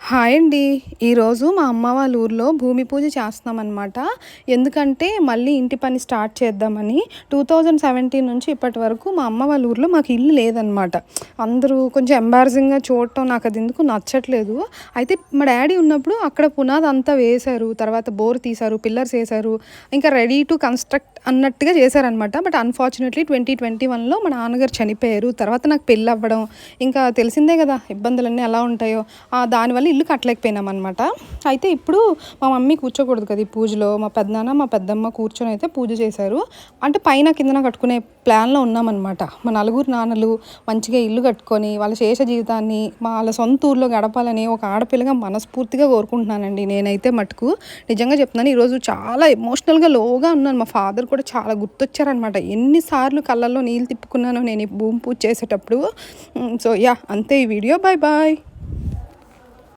Hi అండి. ఈరోజు మా అమ్మ వాళ్ళ ఊర్లో భూమి పూజ చేస్తున్నామన్నమాట. ఎందుకంటే మళ్ళీ ఇంటి పని స్టార్ట్ చేద్దామని. 2017 నుంచి ఇప్పటి వరకు మా అమ్మ వాళ్ళ ఊర్లో మాకు ఇల్లు లేదనమాట. అందరూ కొంచెం ఎంబారసింగ్‌గా చూడటం నాకది ఎందుకో నచ్చట్లేదు. అయితే మా డ్యాడీ ఉన్నప్పుడు అక్కడ పునాది అంతా వేశారు. తర్వాత బోర్ తీశారు, పిల్లర్స్ ఏశారు. ఇంకా రెడీ టు కన్‌స్ట్రక్ట్ అన్నట్టుగా చేశారనమాట. బట్ అన్‌ఫార్చునేట్‌లీ 2021లో మా నాన్నగారు చనిపోయారు. తర్వాత నాకు పెళ్ళవ్వడం, ఇంకా తెలిసిందే కదా ఇబ్బందులన్నీ ఎలా ఉంటాయో. దానివల్ల ఇల్లు కట్టలేకపోయినామనమాట. అయితే ఇప్పుడు మా మమ్మీ కూర్చోకూడదు కదా ఈ పూజలో. మా పెదనాన్న, మా పెద్దమ్మ కూర్చొని అయితే పూజ చేశారు. అంటే పైన కిందన కట్టుకునే ప్లాన్‌లో ఉన్నామనమాట. మా నలుగురు నాన్నలు మంచిగా ఇల్లు కట్టుకొని వాళ్ళ శేష జీవితాన్ని వాళ్ళ సొంత ఊర్లో గడపాలని ఒక ఆడపిల్లగా మనస్ఫూర్తిగా కోరుకుంటున్నానండి నేనైతే మటుకు. నిజంగా చెప్తున్నాను, ఈరోజు చాలా ఎమోషనల్‌గా లోగా ఉన్నాను. మా ఫాదర్ కూడా చాలా గుర్తొచ్చారనమాట. ఎన్నిసార్లు కళ్ళల్లో నీళ్ళు తిప్పుకున్నానో నేను ఈ భూమి పూజ చేసేటప్పుడు. So yeah! అంతే ఈ వీడియో. Bye bye.